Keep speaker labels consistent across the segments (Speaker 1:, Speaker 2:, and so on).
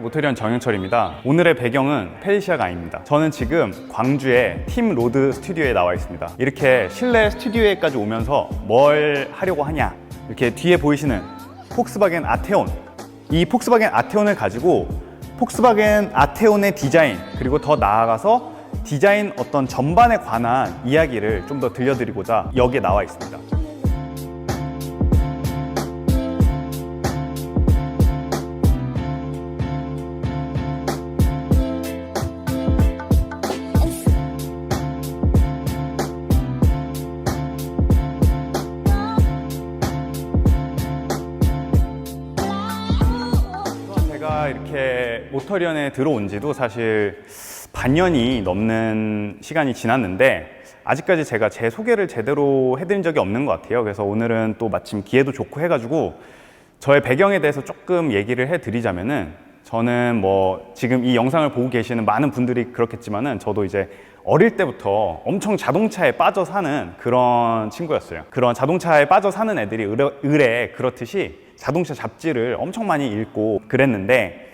Speaker 1: 모터리언 정영철입니다. 오늘의 배경은 페리시아가 아닙니다. 저는 지금 광주의 팀 로드 스튜디오에 나와 있습니다. 이렇게 실내 스튜디오에까지 오면서 뭘 하려고 하냐, 이렇게 뒤에 보이시는 폭스바겐 아테온, 이 폭스바겐 아테온을 가지고 폭스바겐 아테온의 디자인, 그리고 더 나아가서 디자인 어떤 전반에 관한 이야기를 좀 더 들려드리고자 여기에 나와 있습니다. 제가 이렇게 모터리언에 들어온 지도 사실 반년이 넘는 시간이 지났는데 아직까지 제가 제 소개를 제대로 해드린 적이 없는 것 같아요. 그래서 오늘은 또 마침 기회도 좋고 해가지고 저의 배경에 대해서 조금 얘기를 해드리자면은, 저는 뭐 지금 이 영상을 보고 계시는 많은 분들이 그렇겠지만은 저도 이제 어릴 때부터 엄청 자동차에 빠져 사는 그런 친구였어요. 그런 자동차에 빠져 사는 애들이 을에 그렇듯이 자동차 잡지를 엄청 많이 읽고 그랬는데,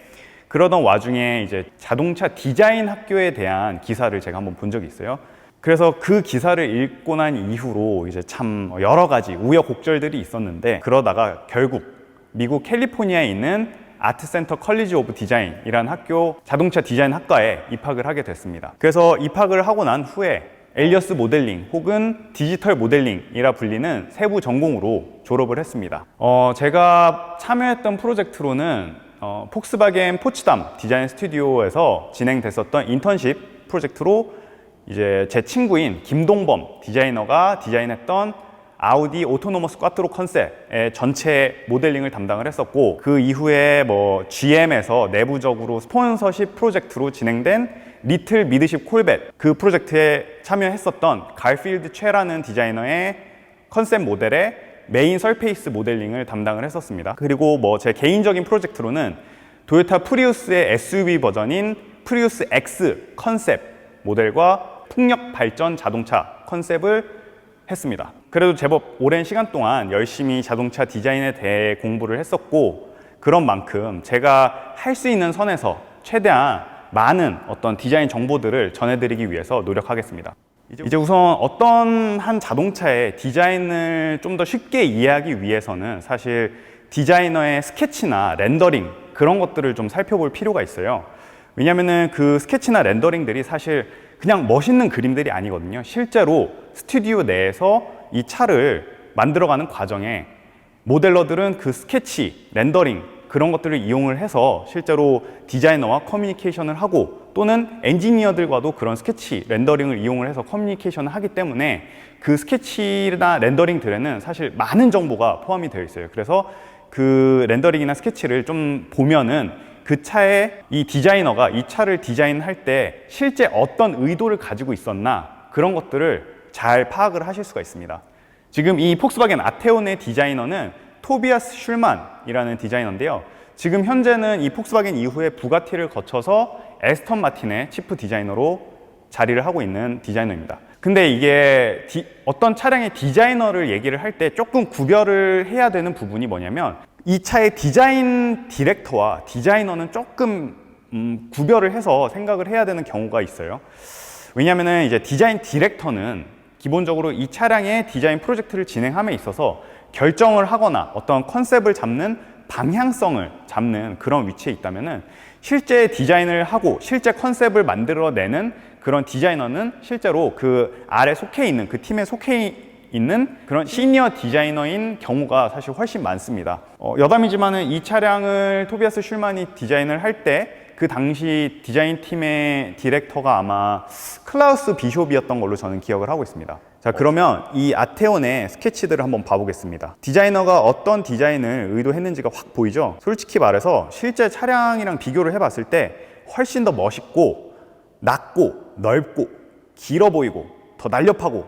Speaker 1: 그러던 와중에 이제 자동차 디자인 학교에 대한 기사를 제가 한번 본 적이 있어요. 그래서 그 기사를 읽고 난 이후로 이제 참 여러 가지 우여곡절들이 있었는데, 그러다가 결국 미국 캘리포니아에 있는 아트센터 컬리지 오브 디자인이라는 학교 자동차 디자인 학과에 입학을 하게 됐습니다. 그래서 입학을 하고 난 후에 엘리어스 모델링 혹은 디지털 모델링이라 불리는 세부 전공으로 졸업을 했습니다. 제가 참여했던 프로젝트로는 폭스바겐 포츠담 디자인 스튜디오에서 진행됐었던 인턴십 프로젝트로 이제 제 친구인 김동범 디자이너가 디자인했던 아우디 오토노머스 꽈트로 컨셉의 전체 모델링을 담당을 했었고, 그 이후에 뭐 GM에서 내부적으로 스폰서십 프로젝트로 진행된 리틀 미드십 콜벳, 그 프로젝트에 참여했었던 갈필드 최라는 디자이너의 컨셉 모델의 메인 설페이스 모델링을 담당을 했었습니다. 그리고 뭐 제 개인적인 프로젝트로는 도요타 프리우스의 SUV 버전인 프리우스 X 컨셉 모델과 풍력 발전 자동차 컨셉을 했습니다. 그래도 제법 오랜 시간 동안 열심히 자동차 디자인에 대해 공부를 했었고, 그런 만큼 제가 할 수 있는 선에서 최대한 많은 어떤 디자인 정보들을 전해드리기 위해서 노력하겠습니다. 이제 우선 어떤 한 자동차의 디자인을 좀 더 쉽게 이해하기 위해서는 사실 디자이너의 스케치나 렌더링, 그런 것들을 좀 살펴볼 필요가 있어요. 왜냐면은 그 스케치나 렌더링들이 사실 그냥 멋있는 그림들이 아니거든요. 실제로 스튜디오 내에서 이 차를 만들어가는 과정에 모델러들은 그 스케치, 렌더링, 그런 것들을 이용을 해서 실제로 디자이너와 커뮤니케이션을 하고, 또는 엔지니어들과도 그런 스케치, 렌더링을 이용을 해서 커뮤니케이션을 하기 때문에 그 스케치나 렌더링들에는 사실 많은 정보가 포함이 되어 있어요. 그래서 그 렌더링이나 스케치를 좀 보면은 그 차에 이 디자이너가 이 차를 디자인할 때 실제 어떤 의도를 가지고 있었나, 그런 것들을 잘 파악을 하실 수가 있습니다. 지금 이 폭스바겐 아테온의 디자이너는 토비아스 슐만이라는 디자이너인데요. 지금 현재는 이 폭스바겐 이후에 부가티를 거쳐서 에스턴 마틴의 치프 디자이너로 자리를 하고 있는 디자이너입니다. 근데 이게 어떤 차량의 디자이너를 얘기를 할 때 조금 구별을 해야 되는 부분이 뭐냐면, 이 차의 디자인 디렉터와 디자이너는 조금 구별을 해서 생각을 해야 되는 경우가 있어요. 왜냐면은 이제 디자인 디렉터는 기본적으로 이 차량의 디자인 프로젝트를 진행함에 있어서 결정을 하거나 어떤 컨셉을 잡는 방향성을 잡는 그런 위치에 있다면은, 실제 디자인을 하고 실제 컨셉을 만들어내는 그런 디자이너는 실제로 그 아래 속해 있는, 그 팀에 속해 있는 그런 시니어 디자이너인 경우가 사실 훨씬 많습니다. 여담이지만은 이 차량을 토비아스 슐만이 디자인을 할 때 그 당시 디자인 팀의 디렉터가 아마 클라우스 비숍이었던 걸로 저는 기억을 하고 있습니다. 자, 그러면 이 아테온의 스케치들을 한번 봐보겠습니다. 디자이너가 어떤 디자인을 의도했는지가 확 보이죠? 솔직히 말해서 실제 차량이랑 비교를 해봤을 때 훨씬 더 멋있고 낮고 넓고 길어 보이고 더 날렵하고,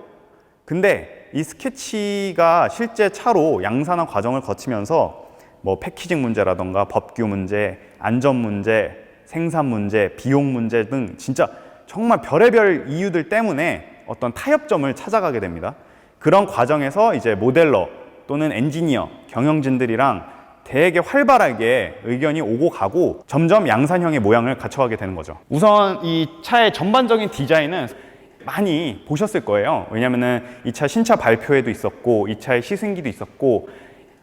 Speaker 1: 근데 이 스케치가 실제 차로 양산화 과정을 거치면서 뭐 패키징 문제라던가 법규 문제, 안전 문제, 생산 문제, 비용 문제 등 진짜 정말 별의별 이유들 때문에 어떤 타협점을 찾아가게 됩니다. 그런 과정에서 이제 모델러 또는 엔지니어, 경영진들이랑 되게 활발하게 의견이 오고 가고 점점 양산형의 모양을 갖춰가게 되는 거죠. 우선 이 차의 전반적인 디자인은 많이 보셨을 거예요. 왜냐면은 이 차 신차 발표회도 있었고 이 차의 시승기도 있었고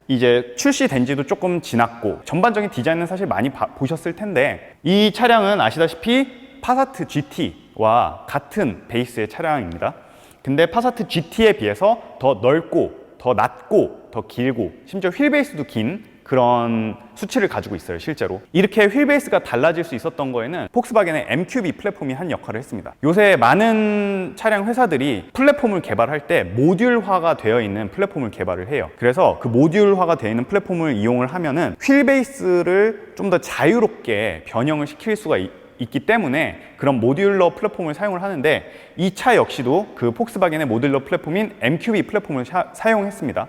Speaker 1: 이제 출시된 지도 조금 지났고 전반적인 디자인은 사실 많이 보셨을 텐데, 이 차량은 아시다시피 파사트 GT와 같은 베이스의 차량입니다. 근데 파사트 GT에 비해서 더 넓고 더 낮고 더 길고 심지어 휠베이스도 긴 그런 수치를 가지고 있어요. 실제로 이렇게 휠베이스가 달라질 수 있었던 거에는 폭스바겐의 MQB 플랫폼이 한 역할을 했습니다. 요새 많은 차량 회사들이 플랫폼을 개발할 때 모듈화가 되어 있는 플랫폼을 개발을 해요. 그래서 그 모듈화가 되어 있는 플랫폼을 이용을 하면은 휠베이스를 좀 더 자유롭게 변형을 시킬 수가 있기 때문에 그런 모듈러 플랫폼을 사용을 하는데, 이 차 역시도 그 폭스바겐의 모듈러 플랫폼인 MQB 플랫폼을 사용했습니다.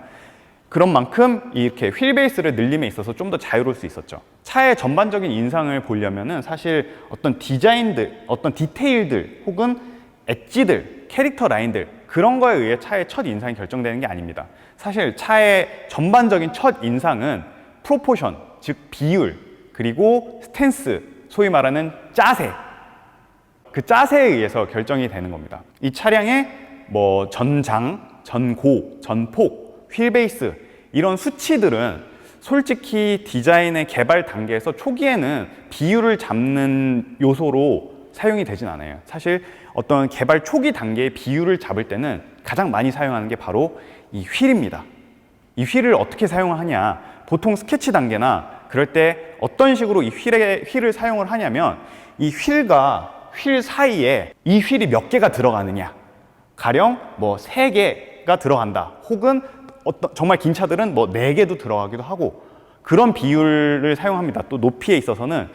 Speaker 1: 그런 만큼 이렇게 휠베이스를 늘림에 있어서 좀 더 자유로울 수 있었죠. 차의 전반적인 인상을 보려면은 사실 어떤 디자인들, 어떤 디테일들 혹은 엣지들, 캐릭터 라인들 그런 거에 의해 차의 첫 인상이 결정되는 게 아닙니다. 사실 차의 전반적인 첫 인상은 프로포션, 즉 비율, 그리고 스탠스, 소위 말하는 짜세, 그 짜세에 의해서 결정이 되는 겁니다. 이 차량의 뭐 전장, 전고, 전폭, 휠베이스 이런 수치들은 솔직히 디자인의 개발 단계에서 초기에는 비율을 잡는 요소로 사용이 되진 않아요. 사실 어떤 개발 초기 단계의 비율을 잡을 때는 가장 많이 사용하는 게 바로 이 휠입니다. 이 휠을 어떻게 사용하냐, 보통 스케치 단계나 그럴 때 어떤 식으로 이 휠을 사용을 하냐면, 이 휠과 휠 사이에 이 휠이 몇 개가 들어가느냐, 가령 뭐 3개가 들어간다, 혹은 정말 긴 차들은 뭐 4개도 들어가기도 하고 그런 비율을 사용합니다. 또 높이에 있어서는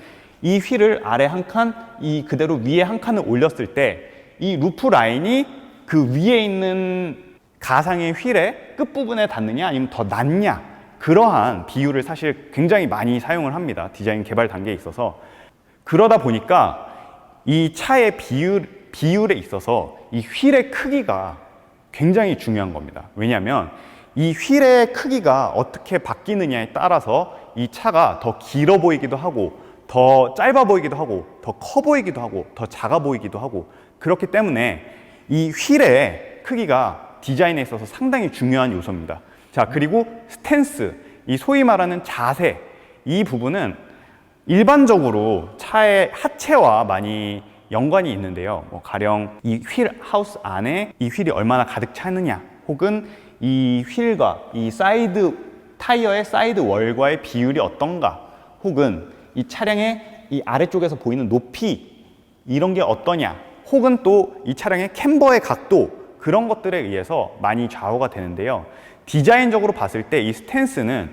Speaker 1: 이 휠을 아래 한 칸, 이 그대로 위에 한 칸을 올렸을 때 이 루프 라인이 그 위에 있는 가상의 휠의 끝부분에 닿느냐 아니면 더 낮냐, 그러한 비율을 사실 굉장히 많이 사용을 합니다. 디자인 개발 단계에 있어서. 그러다 보니까 이 차의 비율에 있어서 이 휠의 크기가 굉장히 중요한 겁니다. 왜냐하면 이 휠의 크기가 어떻게 바뀌느냐에 따라서 이 차가 더 길어 보이기도 하고 더 짧아 보이기도 하고 더 커 보이기도 하고 더 작아 보이기도 하고, 그렇기 때문에 이 휠의 크기가 디자인에 있어서 상당히 중요한 요소입니다. 자, 그리고 스탠스, 이 소위 말하는 자세, 이 부분은 일반적으로 차의 하체와 많이 연관이 있는데요. 뭐 가령 이 휠 하우스 안에 이 휠이 얼마나 가득 차느냐, 혹은 이 휠과 이 사이드 타이어의 사이드 월과의 비율이 어떤가, 혹은 이 차량의 이 아래쪽에서 보이는 높이 이런 게 어떠냐, 혹은 또 이 차량의 캠버의 각도, 그런 것들에 의해서 많이 좌우가 되는데요. 디자인적으로 봤을 때 이 스탠스는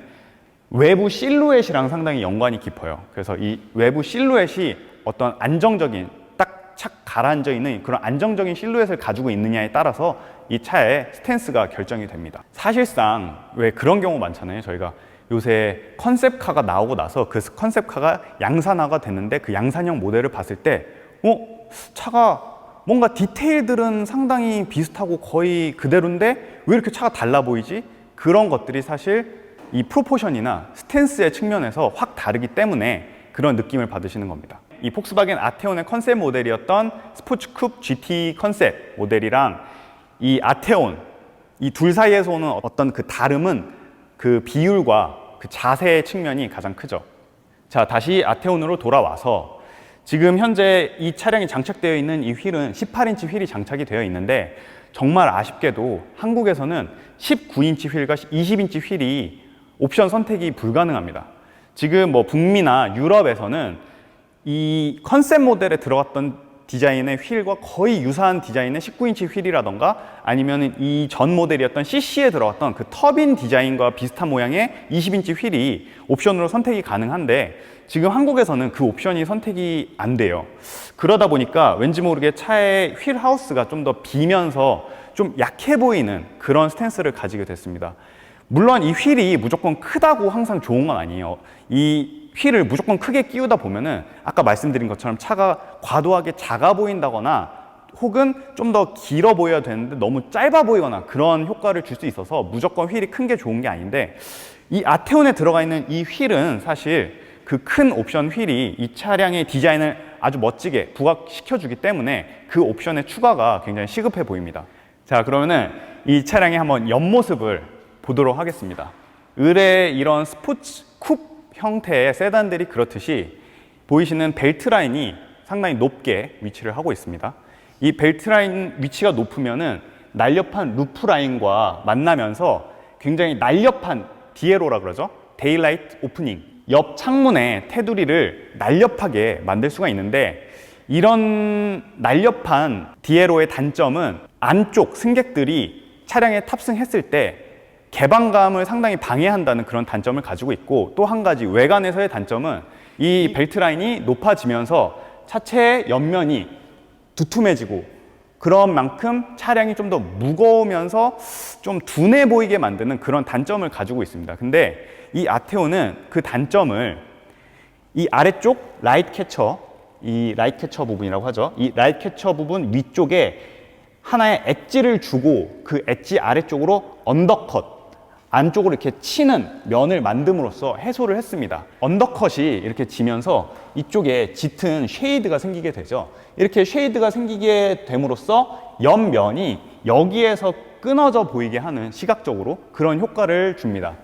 Speaker 1: 외부 실루엣이랑 상당히 연관이 깊어요. 그래서 이 외부 실루엣이 어떤 안정적인, 딱 착 가라앉아 있는 그런 안정적인 실루엣을 가지고 있느냐에 따라서 이 차의 스탠스가 결정이 됩니다. 사실상 왜 그런 경우 많잖아요. 저희가 요새 컨셉카가 나오고 나서 그 컨셉카가 양산화가 됐는데 그 양산형 모델을 봤을 때 차가 뭔가 디테일들은 상당히 비슷하고 거의 그대로인데 왜 이렇게 차가 달라 보이지? 그런 것들이 사실 이 프로포션이나 스탠스의 측면에서 확 다르기 때문에 그런 느낌을 받으시는 겁니다. 이 폭스바겐 아테온의 컨셉 모델이었던 스포츠 쿱 GT 컨셉 모델이랑 이 아테온, 이 둘 사이에서 오는 어떤 그 다름은 그 비율과 그 자세의 측면이 가장 크죠. 자, 다시 아테온으로 돌아와서 지금 현재 이 차량이 장착되어 있는 이 휠은 18인치 휠이 장착이 되어 있는데, 정말 아쉽게도 한국에서는 19인치 휠과 20인치 휠이 옵션 선택이 불가능합니다. 지금 뭐 북미나 유럽에서는 이 컨셉 모델에 들어갔던 디자인의 휠과 거의 유사한 디자인의 19인치 휠이라던가 아니면 이 전 모델이었던 CC에 들어갔던 그 터빈 디자인과 비슷한 모양의 20인치 휠이 옵션으로 선택이 가능한데, 지금 한국에서는 그 옵션이 선택이 안 돼요. 그러다 보니까 왠지 모르게 차의 휠 하우스가 좀 더 비면서 좀 약해 보이는 그런 스탠스를 가지게 됐습니다. 물론 이 휠이 무조건 크다고 항상 좋은 건 아니에요. 이 휠을 무조건 크게 끼우다 보면은 아까 말씀드린 것처럼 차가 과도하게 작아 보인다거나 혹은 좀 더 길어 보여야 되는데 너무 짧아 보이거나 그런 효과를 줄 수 있어서 무조건 휠이 큰 게 좋은 게 아닌데, 이 아테온에 들어가 있는 이 휠은 사실 그 큰 옵션 휠이 이 차량의 디자인을 아주 멋지게 부각시켜주기 때문에 그 옵션의 추가가 굉장히 시급해 보입니다. 자, 그러면은 이 차량의 한번 옆모습을 보도록 하겠습니다. 을의 이런 스포츠 쿱 형태의 세단들이 그렇듯이 보이시는 벨트 라인이 상당히 높게 위치를 하고 있습니다. 이 벨트 라인 위치가 높으면은 날렵한 루프 라인과 만나면서 굉장히 날렵한 디에로라 그러죠. 데일라이트 오프닝. 옆 창문의 테두리를 날렵하게 만들 수가 있는데, 이런 날렵한 디에로의 단점은 안쪽 승객들이 차량에 탑승했을 때 개방감을 상당히 방해한다는 그런 단점을 가지고 있고, 또 한 가지 외관에서의 단점은 이 벨트 라인이 높아지면서 차체의 옆면이 두툼해지고, 그런 만큼 차량이 좀 더 무거우면서 좀 둔해 보이게 만드는 그런 단점을 가지고 있습니다. 근데 이 아테온은 그 단점을 이 아래쪽 라이트 캐처, 이 라이트 캐처 부분이라고 하죠. 이 라이트 캐처 부분 위쪽에 하나의 엣지를 주고 그 엣지 아래쪽으로 언더컷, 안쪽으로 이렇게 치는 면을 만듦으로써 해소를 했습니다. 언더컷이 이렇게 지면서 이쪽에 짙은 쉐이드가 생기게 되죠. 이렇게 쉐이드가 생기게 됨으로써 옆면이 여기에서 끊어져 보이게 하는 시각적으로 그런 효과를 줍니다.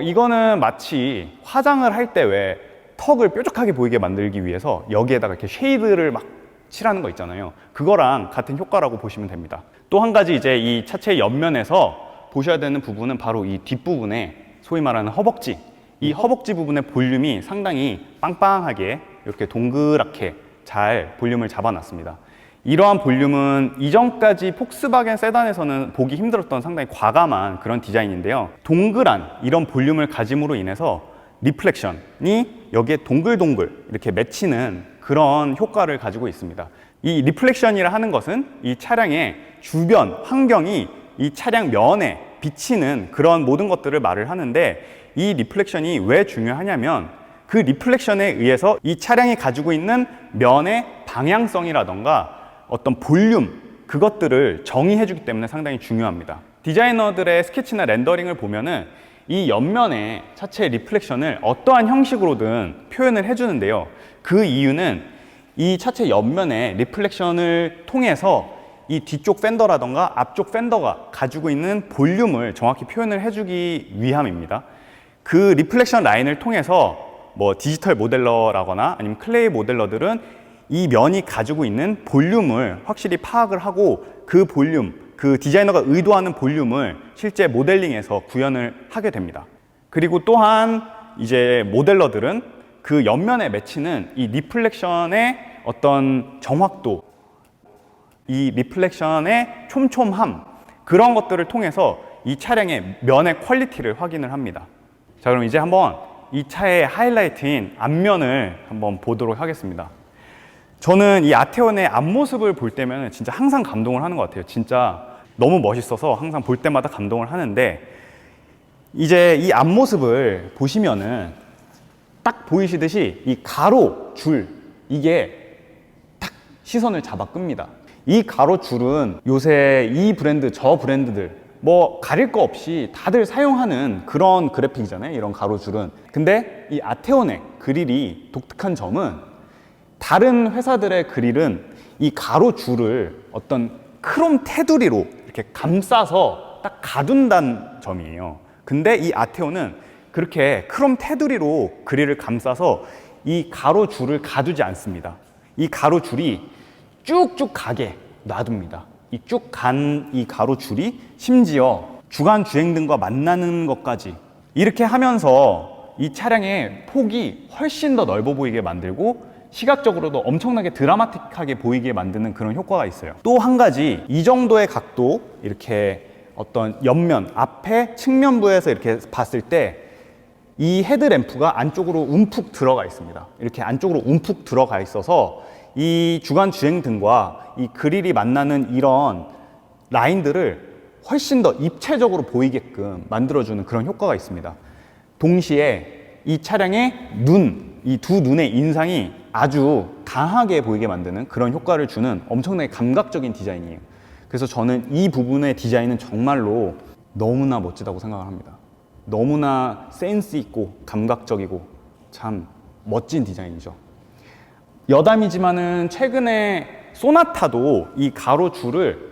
Speaker 1: 이거는 마치 화장을 할 때 왜 턱을 뾰족하게 보이게 만들기 위해서 여기에다가 이렇게 쉐이드를 막 칠하는 거 있잖아요. 그거랑 같은 효과라고 보시면 됩니다. 또 한 가지 이제 이 차체 옆면에서 보셔야 되는 부분은 바로 이 뒷부분에 소위 말하는 허벅지, 이 허벅지 부분의 볼륨이 상당히 빵빵하게 이렇게 동그랗게 잘 볼륨을 잡아놨습니다. 이러한 볼륨은 이전까지 폭스바겐 세단에서는 보기 힘들었던 상당히 과감한 그런 디자인인데요. 동그란 이런 볼륨을 가짐으로 인해서 리플렉션이 여기에 동글동글 이렇게 맺히는 그런 효과를 가지고 있습니다. 이 리플렉션이라 하는 것은 이 차량의 주변 환경이 이 차량 면에 비치는 그런 모든 것들을 말을 하는데, 이 리플렉션이 왜 중요하냐면 그 리플렉션에 의해서 이 차량이 가지고 있는 면의 방향성이라던가 어떤 볼륨, 그것들을 정의해 주기 때문에 상당히 중요합니다. 디자이너들의 스케치나 렌더링을 보면은 이 옆면의 차체 리플렉션을 어떠한 형식으로든 표현을 해주는데요. 그 이유는 이 차체 옆면의 리플렉션을 통해서 이 뒤쪽 팬더라던가 앞쪽 팬더가 가지고 있는 볼륨을 정확히 표현을 해주기 위함입니다. 그 리플렉션 라인을 통해서 뭐 디지털 모델러라거나 아니면 클레이 모델러들은 이 면이 가지고 있는 볼륨을 확실히 파악을 하고 그 볼륨, 그 디자이너가 의도하는 볼륨을 실제 모델링에서 구현을 하게 됩니다. 그리고 또한 이제 모델러들은 그 옆면에 맺히는 이 리플렉션의 어떤 정확도, 이 리플렉션의 촘촘함, 그런 것들을 통해서 이 차량의 면의 퀄리티를 확인을 합니다. 자, 그럼 이제 한번 이 차의 하이라이트인 앞면을 한번 보도록 하겠습니다. 저는 이 아테온의 앞모습을 볼 때면 진짜 항상 감동을 하는 것 같아요. 진짜 너무 멋있어서 항상 볼 때마다 감동을 하는데, 이제 이 앞모습을 보시면은 딱 보이시듯이 이 가로, 줄, 이게 딱 시선을 잡아 끕니다. 이 가로줄은 요새 이 브랜드, 저 브랜드들 뭐 가릴 거 없이 다들 사용하는 그런 그래픽이잖아요, 이런 가로줄은. 근데 이 아테온의 그릴이 독특한 점은 다른 회사들의 그릴은 이 가로줄을 어떤 크롬 테두리로 이렇게 감싸서 딱 가둔다는 점이에요. 근데 이 아테온은 그렇게 크롬 테두리로 그릴을 감싸서 이 가로줄을 가두지 않습니다. 이 가로줄이 쭉쭉 가게 놔둡니다. 이 쭉 간 이 가로줄이 심지어 주간 주행등과 만나는 것까지 이렇게 하면서 이 차량의 폭이 훨씬 더 넓어 보이게 만들고 시각적으로도 엄청나게 드라마틱하게 보이게 만드는 그런 효과가 있어요. 또 한 가지, 이 정도의 각도, 이렇게 어떤 옆면, 앞에 측면부에서 이렇게 봤을 때 이 헤드램프가 안쪽으로 움푹 들어가 있습니다. 이렇게 안쪽으로 움푹 들어가 있어서 이 주간 주행등과 이 그릴이 만나는 이런 라인들을 훨씬 더 입체적으로 보이게끔 만들어주는 그런 효과가 있습니다. 동시에 이 차량의 눈, 이 두 눈의 인상이 아주 강하게 보이게 만드는 그런 효과를 주는 엄청나게 감각적인 디자인이에요. 그래서 저는 이 부분의 디자인은 정말로 너무나 멋지다고 생각을 합니다. 너무나 센스 있고 감각적이고 참 멋진 디자인이죠. 여담이지만은 최근에 소나타도 이 가로줄을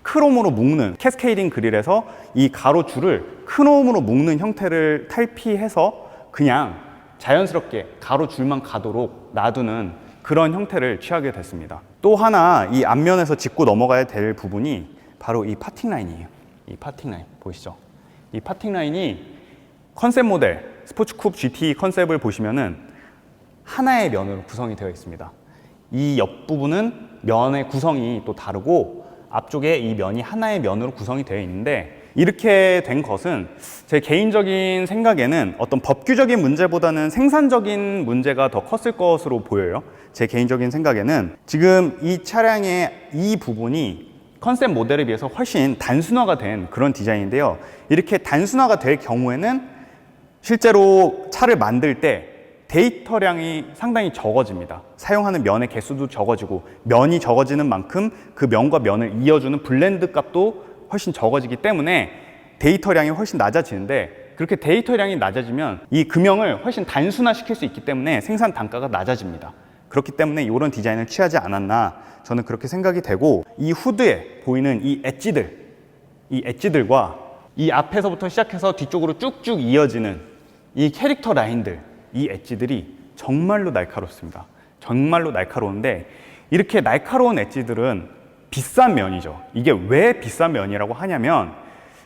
Speaker 1: 크롬으로 묶는 캐스케이딩 그릴에서 이 가로줄을 크롬으로 묶는 형태를 탈피해서 그냥 자연스럽게 가로줄만 가도록 놔두는 그런 형태를 취하게 됐습니다. 또 하나 이 앞면에서 짚고 넘어가야 될 부분이 바로 이 파팅 라인이에요. 이 파팅 라인 보이시죠? 이 파팅 라인이 컨셉 모델 스포츠쿱 GT 컨셉을 보시면은 하나의 면으로 구성이 되어 있습니다. 이 옆부분은 면의 구성이 또 다르고 앞쪽에 이 면이 하나의 면으로 구성이 되어 있는데, 이렇게 된 것은 제 개인적인 생각에는 어떤 법규적인 문제보다는 생산적인 문제가 더 컸을 것으로 보여요. 제 개인적인 생각에는 지금 이 차량의 이 부분이 컨셉 모델에 비해서 훨씬 단순화가 된 그런 디자인인데요. 이렇게 단순화가 될 경우에는 실제로 차를 만들 때 데이터량이 상당히 적어집니다. 사용하는 면의 개수도 적어지고, 면이 적어지는 만큼 그 면과 면을 이어주는 블렌드 값도 훨씬 적어지기 때문에 데이터량이 훨씬 낮아지는데, 그렇게 데이터량이 낮아지면 이 금형을 훨씬 단순화시킬 수 있기 때문에 생산 단가가 낮아집니다. 그렇기 때문에 이런 디자인을 취하지 않았나 저는 그렇게 생각이 되고, 이 후드에 보이는 이 엣지들과 이 앞에서부터 시작해서 뒤쪽으로 쭉쭉 이어지는 이 캐릭터 라인들, 이 엣지들이 정말로 날카롭습니다. 정말로 날카로운데, 이렇게 날카로운 엣지들은 비싼 면이죠. 이게 왜 비싼 면이라고 하냐면,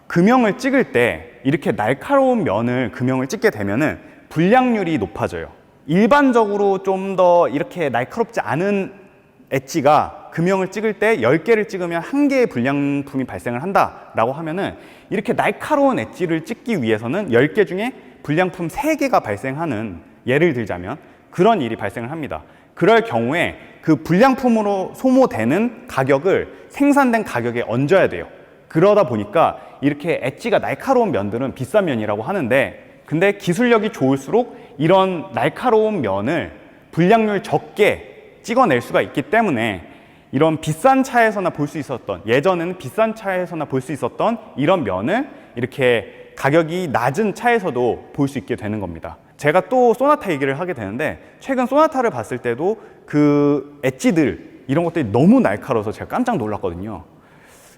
Speaker 1: 금형을 찍을 때 이렇게 날카로운 면을 금형을 찍게 되면은 불량률이 높아져요. 일반적으로 좀 더 이렇게 날카롭지 않은 엣지가 금형을 찍을 때 10개를 찍으면 1개의 불량품이 발생을 한다라고 하면은, 이렇게 날카로운 엣지를 찍기 위해서는 10개 중에 불량품 3개가 발생하는, 예를 들자면 그런 일이 발생을 합니다. 그럴 경우에 그 불량품으로 소모되는 가격을 생산된 가격에 얹어야 돼요. 그러다 보니까 이렇게 엣지가 날카로운 면들은 비싼 면이라고 하는데, 근데 기술력이 좋을수록 이런 날카로운 면을 불량률 적게 찍어낼 수가 있기 때문에, 이런 비싼 차에서나 볼 수 있었던, 예전에는 비싼 차에서나 볼 수 있었던 이런 면을 이렇게 가격이 낮은 차에서도 볼 수 있게 되는 겁니다. 제가 또 소나타 얘기를 하게 되는데, 최근 소나타를 봤을 때도 그 엣지들, 이런 것들이 너무 날카로워서 제가 깜짝 놀랐거든요.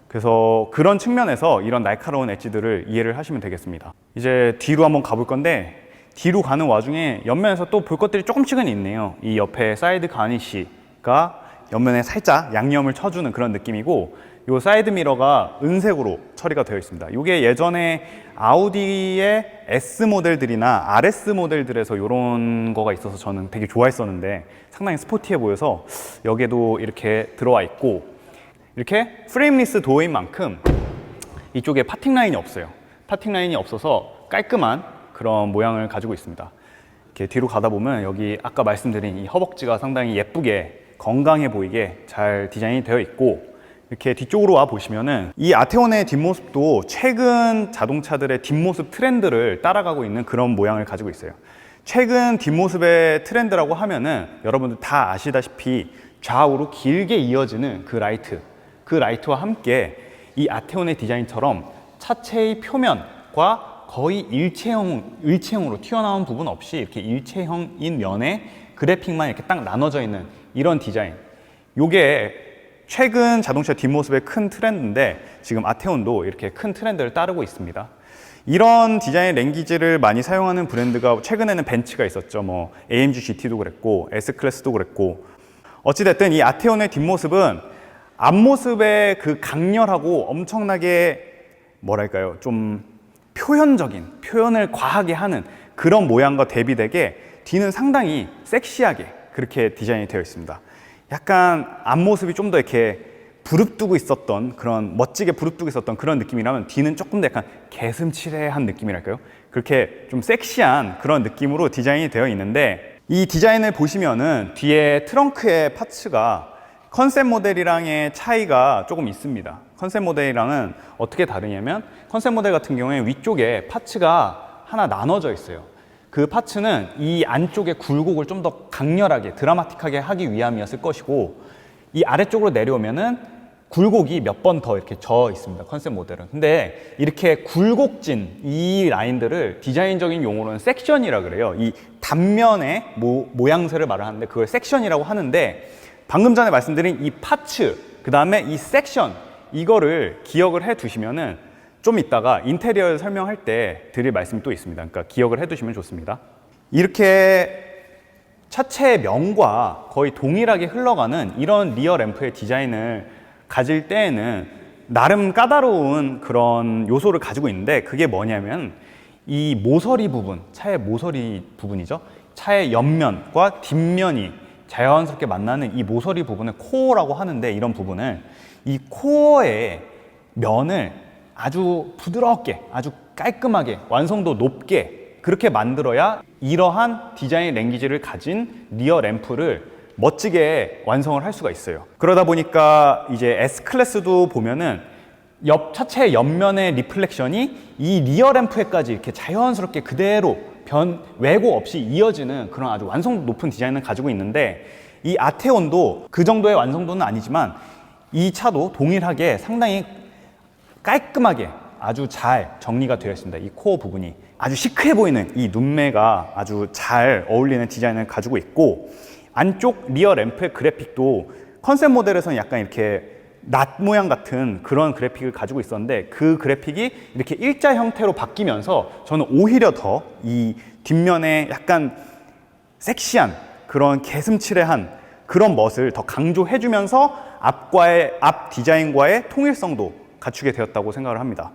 Speaker 1: 그래서 그런 측면에서 이런 날카로운 엣지들을 이해를 하시면 되겠습니다. 이제 뒤로 한번 가볼 건데, 뒤로 가는 와중에 옆면에서 또 볼 것들이 조금씩은 있네요. 이 옆에 사이드 가니쉬가 옆면에 살짝 양념을 쳐주는 그런 느낌이고, 이 사이드 미러가 은색으로 처리가 되어 있습니다. 이게 예전에 아우디의 S 모델들이나 RS 모델들에서 이런 거가 있어서 저는 되게 좋아했었는데, 상당히 스포티해 보여서 여기에도 이렇게 들어와 있고, 이렇게 프레임리스 도어인 만큼 이쪽에 파팅 라인이 없어요. 파팅 라인이 없어서 깔끔한 그런 모양을 가지고 있습니다. 이렇게 뒤로 가다 보면 여기 아까 말씀드린 이 허벅지가 상당히 예쁘게 건강해 보이게 잘 디자인이 되어 있고, 이렇게 뒤쪽으로 와 보시면은 이 아테온의 뒷모습도 최근 자동차들의 뒷모습 트렌드를 따라가고 있는 그런 모양을 가지고 있어요. 최근 뒷모습의 트렌드라고 하면은 여러분들 다 아시다시피 좌우로 길게 이어지는 그 라이트와 함께 이 아테온의 디자인처럼 차체의 표면과 거의 일체형으로 튀어나온 부분 없이 이렇게 일체형인 면에 그래픽만 이렇게 딱 나눠져 있는 이런 디자인, 요게 최근 자동차 뒷모습의 큰 트렌드인데, 지금 아테온도 이렇게 큰 트렌드를 따르고 있습니다. 이런 디자인 랭귀지를 많이 사용하는 브랜드가 최근에는 벤츠가 있었죠. 뭐 AMG GT도 그랬고 S클래스도 그랬고, 어찌됐든 이 아테온의 뒷모습은 앞모습의 그 강렬하고 엄청나게 뭐랄까요, 좀 표현을 과하게 하는 그런 모양과 대비되게 뒤는 상당히 섹시하게 그렇게 디자인이 되어 있습니다. 약간 앞모습이 좀 더 이렇게 부릅뜨고 있었던, 그런 멋지게 부릅뜨고 있었던 그런 느낌이라면, 뒤는 조금 더 약간 개슴츠레한 느낌이랄까요? 그렇게 좀 섹시한 그런 느낌으로 디자인이 되어 있는데, 이 디자인을 보시면은 뒤에 트렁크의 파츠가 컨셉 모델이랑의 차이가 조금 있습니다. 컨셉 모델이랑은 어떻게 다르냐면, 컨셉 모델 같은 경우에 위쪽에 파츠가 하나 나눠져 있어요. 그 파츠는 이 안쪽의 굴곡을 좀 더 강렬하게 드라마틱하게 하기 위함이었을 것이고, 이 아래쪽으로 내려오면은 굴곡이 몇 번 더 이렇게 져 있습니다. 컨셉 모델은. 근데 이렇게 굴곡진 이 라인들을 디자인적인 용어로는 섹션이라 그래요. 이 단면의 모양새를 말을 하는데 그걸 섹션이라고 하는데, 방금 전에 말씀드린 이 파츠, 그 다음에 이 섹션, 이거를 기억을 해 두시면은 좀 이따가 인테리어를 설명할 때 드릴 말씀이 또 있습니다. 그러니까 기억을 해 두시면 좋습니다. 이렇게 차체의 면과 거의 동일하게 흘러가는 이런 리어 램프의 디자인을 가질 때에는 나름 까다로운 그런 요소를 가지고 있는데, 그게 뭐냐면 이 모서리 부분, 차의 모서리 부분이죠. 차의 옆면과 뒷면이 자연스럽게 만나는 이 모서리 부분을 코어라고 하는데, 이런 부분을, 이 코어의 면을 아주 부드럽게, 아주 깔끔하게, 완성도 높게 그렇게 만들어야 이러한 디자인 랭귀지를 가진 리어 램프를 멋지게 완성을 할 수가 있어요. 그러다 보니까 이제 S클래스도 보면은 차체의 옆면의 리플렉션이 이 리어 램프에까지 이렇게 자연스럽게 그대로 왜곡 없이 이어지는 그런 아주 완성도 높은 디자인을 가지고 있는데, 이 아테온도 그 정도의 완성도는 아니지만 이 차도 동일하게 상당히 깔끔하게 아주 잘 정리가 되어 있습니다. 이 코어 부분이 아주 시크해 보이는 이 눈매가 아주 잘 어울리는 디자인을 가지고 있고, 안쪽 리어 램프의 그래픽도 컨셉 모델에서는 약간 이렇게 낫 모양 같은 그런 그래픽을 가지고 있었는데, 그 그래픽이 이렇게 일자 형태로 바뀌면서 저는 오히려 더 이 뒷면에 약간 섹시한 그런 개슴츠레한 그런 멋을 더 강조해주면서 앞 디자인과의 통일성도 갖추게 되었다고 생각을 합니다.